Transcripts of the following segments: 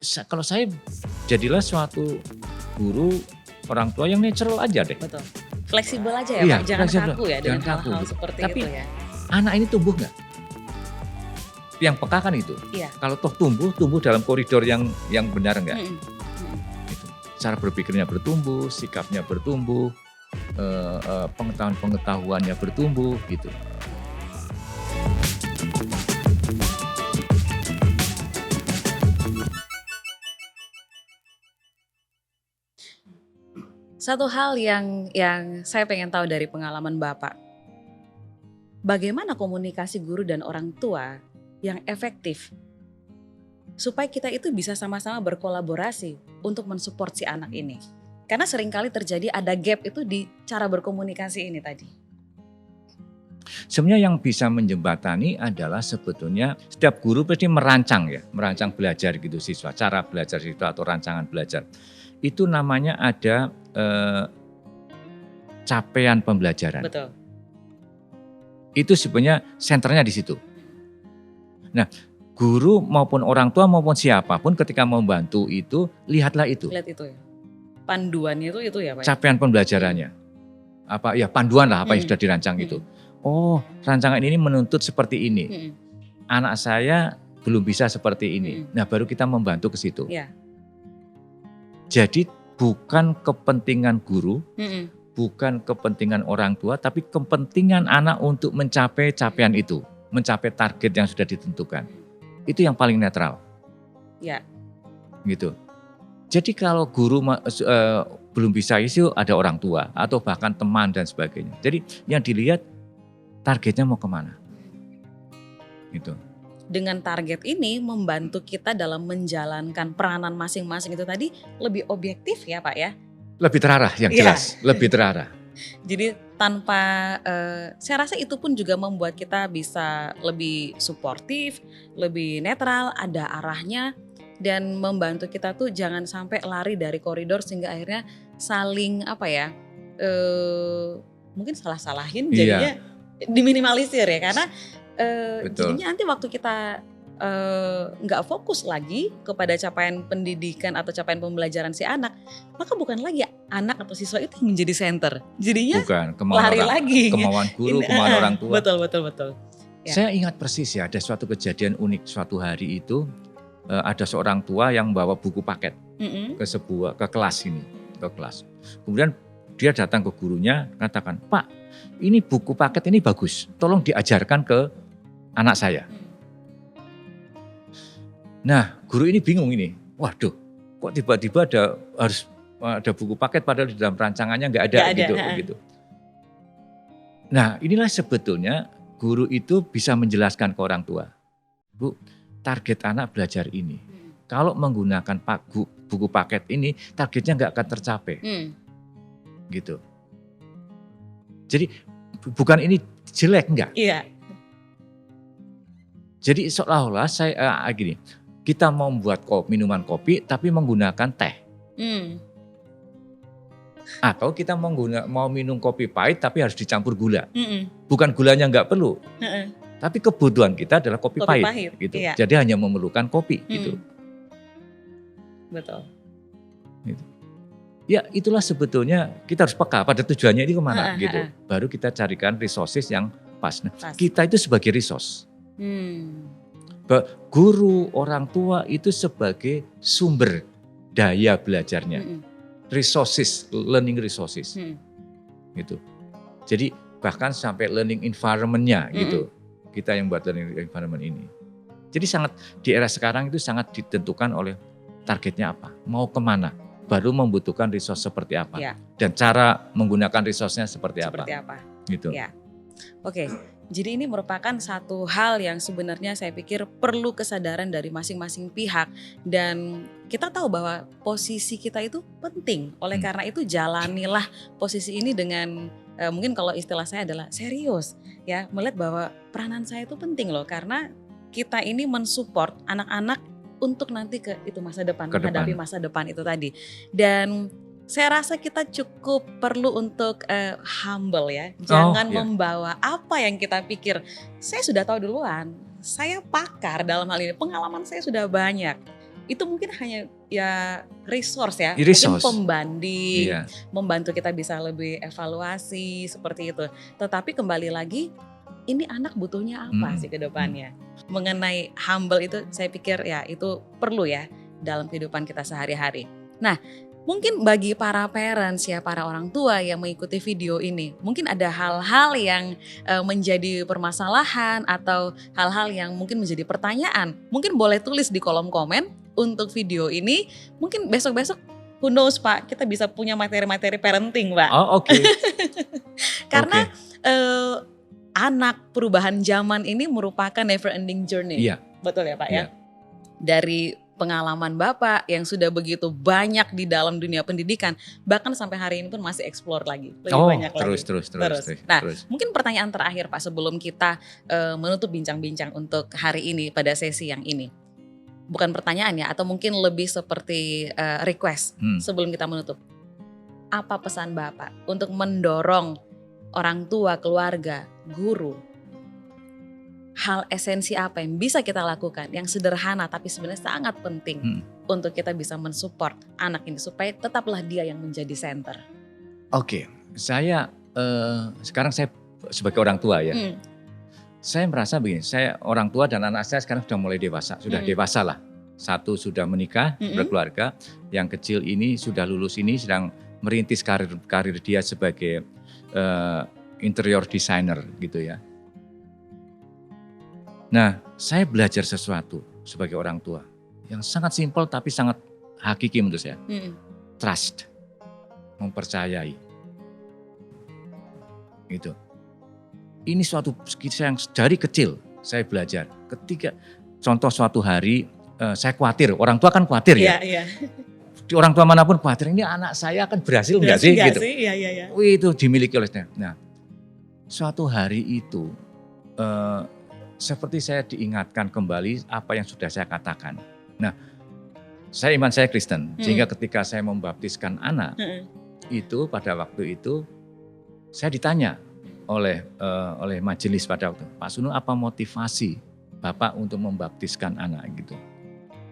Kalau saya jadilah suatu guru, orang tua yang natural aja deh. Betul. Fleksibel aja ya Iya, Pak, jangan fleksibel, kaku ya jangan dengan kaku hal-hal gitu. seperti Tapi itu ya. anak ini tumbuh nggak? Yang peka kan itu. Iya. Kalau toh tumbuh dalam koridor yang benar nggak? Mhm, mhm. Gitu. Cara berpikirnya bertumbuh, sikapnya bertumbuh, pengetahuan-pengetahuannya bertumbuh gitu. Satu hal yang saya pengen tahu dari pengalaman Bapak, bagaimana komunikasi guru dan orang tua yang efektif supaya kita itu bisa sama-sama berkolaborasi untuk mensupport si anak ini? Karena seringkali terjadi ada gap itu di cara berkomunikasi ini tadi. Sebenarnya yang bisa menjembatani adalah sebetulnya setiap guru pasti merancang belajar gitu siswa, cara belajar siswa atau rancangan belajar. Itu namanya ada capaian pembelajaran. Betul. Itu sebenarnya senternya di situ. Nah, guru maupun orang tua maupun siapapun ketika membantu itu, lihatlah itu. Lihat itu ya. Panduannya itu ya Pak. Capaian pembelajarannya. Panduan lah apa yang sudah dirancang itu. Oh, rancangan ini menuntut seperti ini. Anak saya belum bisa seperti ini. Nah, baru kita membantu ke situ. Ya. Jadi bukan kepentingan guru, bukan kepentingan orang tua, tapi kepentingan anak untuk mencapai capaian itu, mencapai target yang sudah ditentukan. Itu yang paling netral. Ya. Gitu. Jadi kalau guru belum bisa isu, ada orang tua atau bahkan teman dan sebagainya. Jadi yang dilihat targetnya mau kemana. Gitu. Dengan target ini membantu kita dalam menjalankan peranan masing-masing itu tadi lebih objektif ya Pak ya. Lebih terarah yang jelas, lebih terarah. Jadi tanpa, saya rasa itu pun juga membuat kita bisa lebih suportif, lebih netral, ada arahnya dan membantu kita tuh jangan sampai lari dari koridor sehingga akhirnya saling mungkin salah-salahin jadinya diminimalisir ya karena jadinya nanti waktu kita nggak fokus lagi kepada capaian pendidikan atau capaian pembelajaran si anak, maka bukan lagi anak atau siswa itu yang menjadi center. Jadinya lari lagi. Kemauan guru, kemauan orang tua. Betul. Ya. Saya ingat persis ya, ada suatu kejadian unik suatu hari itu ada seorang tua yang bawa buku paket ke kelas ini, ke kelas. Kemudian dia datang ke gurunya, katakan, "Pak, ini buku paket ini bagus, tolong diajarkan ke anak saya." Nah, guru ini bingung ini. Waduh, kok tiba-tiba harus ada buku paket padahal di dalam rancangannya nggak ada gitu. Nah, inilah sebetulnya guru itu bisa menjelaskan ke orang tua. Bu, target anak belajar ini. Kalau menggunakan buku paket ini, targetnya nggak akan tercapai. Gitu. Jadi bukan ini jelek, enggak. Iya. Jadi seolah-olah kita mau membuat minuman kopi tapi menggunakan teh. Atau kita mau minum kopi pahit tapi harus dicampur gula. Bukan gulanya nggak perlu. Tapi kebutuhan kita adalah kopi pahit gitu. Iya. Jadi hanya memerlukan kopi gitu. Betul. Gitu. Ya itulah sebetulnya kita harus peka pada tujuannya ini kemana gitu. Baru kita carikan resources yang pas. Nah, kita itu sebagai resource. Guru, orang tua itu sebagai sumber daya belajarnya. Resources, learning resources. Gitu. Jadi bahkan sampai learning environment-nya gitu. Kita yang buat learning environment ini. Jadi di era sekarang itu sangat ditentukan oleh targetnya apa, mau kemana. Baru membutuhkan resource seperti apa. Ya. Dan cara menggunakan resource-nya seperti apa. Gitu. Ya. Oke. Jadi ini merupakan satu hal yang sebenarnya saya pikir perlu kesadaran dari masing-masing pihak dan kita tahu bahwa posisi kita itu penting. Oleh karena itu jalanilah posisi ini dengan mungkin kalau istilah saya adalah serius ya, melihat bahwa peranan saya itu penting loh karena kita ini mensupport anak-anak untuk nanti ke itu masa depan, menghadapi masa depan itu tadi. Dan saya rasa kita cukup perlu untuk humble ya. Jangan membawa apa yang kita pikir. Saya sudah tahu duluan, saya pakar dalam hal ini, pengalaman saya sudah banyak. itu mungkin hanya ya resource ya, Resource. mungkin pembanding, Iya. membantu kita bisa lebih evaluasi seperti itu. Tetapi kembali lagi, ini anak butuhnya apa sih ke depannya? Mengenai humble itu saya pikir ya itu perlu ya dalam kehidupan kita sehari-hari. Nah, mungkin bagi para parents ya, para orang tua yang mengikuti video ini, mungkin ada hal-hal yang menjadi permasalahan atau hal-hal yang mungkin menjadi pertanyaan. Mungkin boleh tulis di kolom komen untuk video ini. Mungkin besok-besok who knows Pak, kita bisa punya materi-materi parenting Pak. Oh oke. Karena anak perubahan zaman ini merupakan never ending journey. Iya. Betul ya Pak Iya. ya? Dari pengalaman Bapak yang sudah begitu banyak di dalam dunia pendidikan, bahkan sampai hari ini pun masih explore lagi, lebih banyak lagi. Terus. Nah, mungkin pertanyaan terakhir Pak sebelum kita menutup bincang-bincang untuk hari ini pada sesi yang ini. Bukan pertanyaan ya, atau mungkin lebih seperti request sebelum kita menutup. Apa pesan Bapak untuk mendorong orang tua, keluarga, guru, hal esensi apa yang bisa kita lakukan yang sederhana tapi sebenarnya sangat penting untuk kita bisa mensupport anak ini supaya tetaplah dia yang menjadi center. Oke, saya sekarang saya sebagai orang tua ya, saya merasa begini, saya orang tua dan anak saya sekarang sudah mulai dewasa, sudah dewasa lah. Satu sudah menikah, berkeluarga, yang kecil ini sudah lulus ini sedang merintis karir dia sebagai interior designer gitu ya. Nah, saya belajar sesuatu sebagai orang tua yang sangat simpel tapi sangat hakiki menurut saya. Trust, mempercayai. Gitu. Ini suatu yang dari kecil saya belajar. Ketika contoh suatu hari saya khawatir, orang tua kan khawatir ya. Iya. Orang tua manapun khawatir, ini anak saya akan berhasil enggak sih gitu. Iya. Wih, itu dimiliki olehnya. Nah, suatu hari itu seperti saya diingatkan kembali apa yang sudah saya katakan. Nah, iman saya Kristen, sehingga ketika saya membaptiskan anak, itu pada waktu itu saya ditanya oleh majelis pada waktu, Pak Sunu, apa motivasi Bapak untuk membaptiskan anak gitu?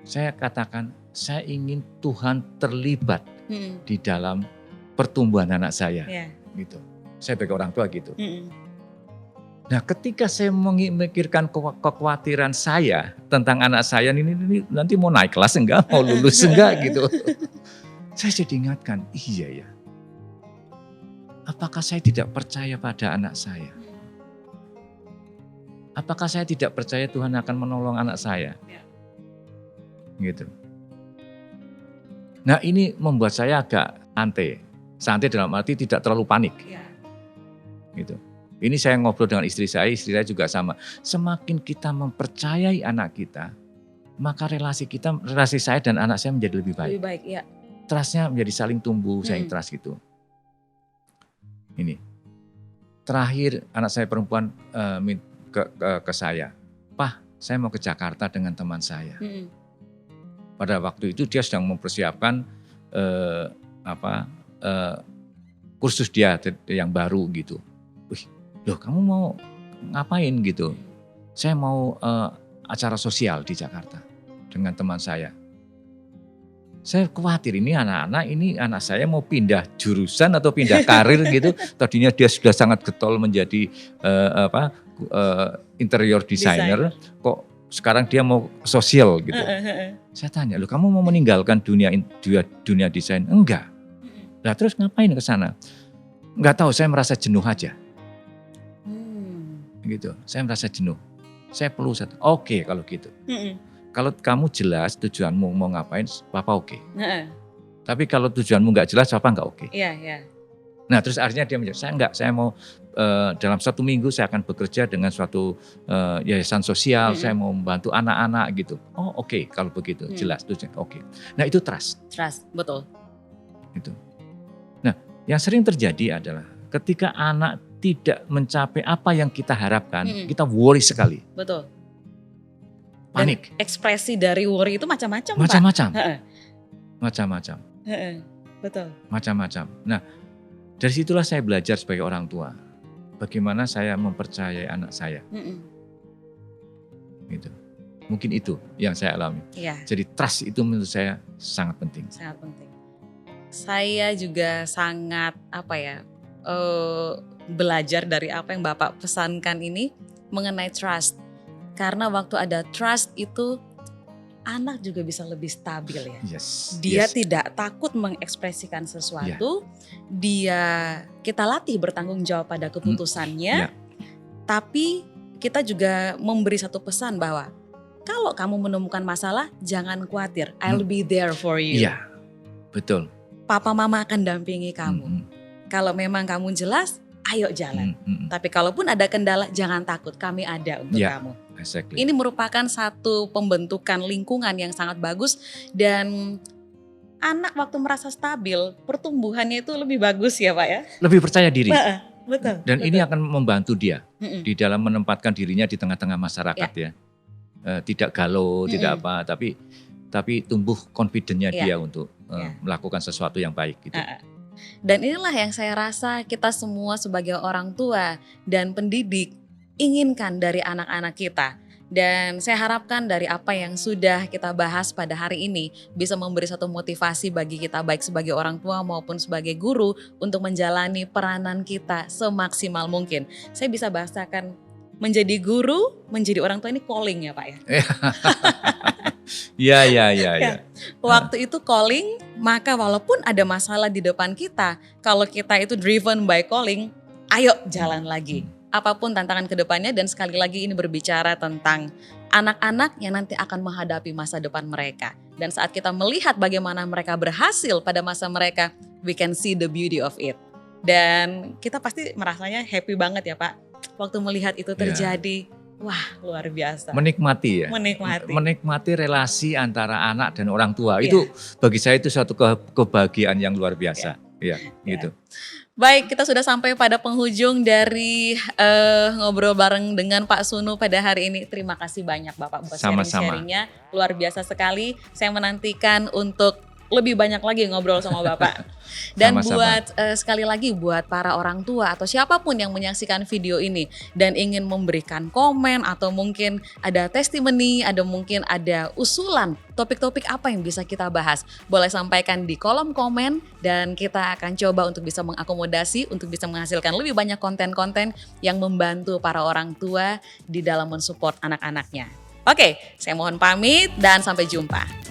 Saya katakan, saya ingin Tuhan terlibat di dalam pertumbuhan anak saya, gitu. Saya sebagai orang tua gitu. Nah, ketika saya memikirkan kekhawatiran saya tentang anak saya ini nanti mau naik kelas enggak, mau lulus enggak gitu. Saya jadi ingatkan, iya ya. Apakah saya tidak percaya pada anak saya? Apakah saya tidak percaya Tuhan akan menolong anak saya? Gitu. Nah, ini membuat saya agak santai. Santai dalam arti tidak terlalu panik. Gitu. Ini saya ngobrol dengan istri saya juga sama. Semakin kita mempercayai anak kita, maka relasi saya dan anak saya menjadi lebih baik. Lebih baik, ya. Trustnya menjadi saling tumbuh, saling trust gitu. Ini. Terakhir anak saya perempuan ke saya, Pak, saya mau ke Jakarta dengan teman saya. Pada waktu itu dia sedang mempersiapkan kursus dia yang baru gitu. Loh, kamu mau ngapain gitu? Saya mau acara sosial di Jakarta dengan teman saya. Saya khawatir ini anak saya mau pindah jurusan atau pindah karir gitu. Tadinya dia sudah sangat getol menjadi interior designer, kok sekarang dia mau sosial gitu. Saya tanya, loh kamu mau meninggalkan dunia desain? Enggak. Lah terus ngapain ke sana? Enggak tahu, saya merasa jenuh aja. Gitu. Saya merasa jenuh. Saya perlu oke kalau gitu. Kalau kamu jelas tujuanmu mau ngapain, Papa oke. Tapi kalau tujuanmu nggak jelas, Papa nggak oke. Iya. Nah terus akhirnya dia menjawab, saya mau dalam 1 minggu saya akan bekerja dengan suatu yayasan sosial, saya mau membantu anak-anak gitu. Oh oke, kalau begitu jelas tujuan oke. Nah itu trust. Trust, betul. Itu. Nah yang sering terjadi adalah ketika anak tidak mencapai apa yang kita harapkan, kita worry sekali. Betul. Panik. Dan ekspresi dari worry itu macam-macam, Pak. Macam-macam. Betul. Macam-macam. Nah, dari situlah saya belajar sebagai orang tua. Bagaimana saya mempercayai anak saya. Gitu. Mungkin itu yang saya alami. Iya. Jadi trust itu menurut saya sangat penting. Sangat penting. Saya juga sangat belajar dari apa yang Bapak pesankan ini mengenai trust. Karena waktu ada trust itu anak juga bisa lebih stabil ya. Yes. Dia yes. tidak takut mengekspresikan sesuatu. Kita latih bertanggung jawab pada keputusannya. Tapi kita juga memberi satu pesan bahwa kalau kamu menemukan masalah, jangan khawatir. I'll be there for you. Iya, betul. Papa mama akan dampingi kamu. Kalau memang kamu jelas, ayo jalan. Tapi kalaupun ada kendala, jangan takut. Kami ada untuk kamu. Exactly. Ini merupakan satu pembentukan lingkungan yang sangat bagus. Dan anak waktu merasa stabil, pertumbuhannya itu lebih bagus ya Pak ya? Lebih percaya diri. Betul. Dan ini akan membantu dia di dalam menempatkan dirinya di tengah-tengah masyarakat ya. Tidak galau, tidak apa, tapi tumbuh confidence-nya dia untuk melakukan sesuatu yang baik gitu. Dan inilah yang saya rasa kita semua sebagai orang tua dan pendidik inginkan dari anak-anak kita. Dan saya harapkan dari apa yang sudah kita bahas pada hari ini bisa memberi satu motivasi bagi kita baik sebagai orang tua maupun sebagai guru untuk menjalani peranan kita semaksimal mungkin. Saya bisa bahasakan menjadi guru, menjadi orang tua ini calling ya Pak ya? Iya. Waktu itu calling, maka walaupun ada masalah di depan kita, kalau kita itu driven by calling, ayo jalan lagi. Apapun tantangan ke depannya, dan sekali lagi ini berbicara tentang anak-anak yang nanti akan menghadapi masa depan mereka. Dan saat kita melihat bagaimana mereka berhasil pada masa mereka, we can see the beauty of it. Dan kita pasti merasanya happy banget ya Pak. Waktu melihat itu terjadi, wah luar biasa. Menikmati ya. Menikmati relasi antara anak dan orang tua. Itu bagi saya itu suatu kebahagiaan yang luar biasa. Gitu. Baik, kita sudah sampai pada penghujung dari ngobrol bareng dengan Pak Sunu pada hari ini. Terima kasih banyak Bapak buat sharing-sharingnya. Luar biasa sekali. Saya menantikan untuk lebih banyak lagi ngobrol sama Bapak. Dan buat sekali lagi buat para orang tua atau siapapun yang menyaksikan video ini dan ingin memberikan komen atau mungkin ada testimoni, ada mungkin ada usulan topik-topik apa yang bisa kita bahas, boleh sampaikan di kolom komen dan kita akan coba untuk bisa mengakomodasi untuk bisa menghasilkan lebih banyak konten-konten yang membantu para orang tua di dalam mensupport anak-anaknya. Oke, saya mohon pamit dan sampai jumpa.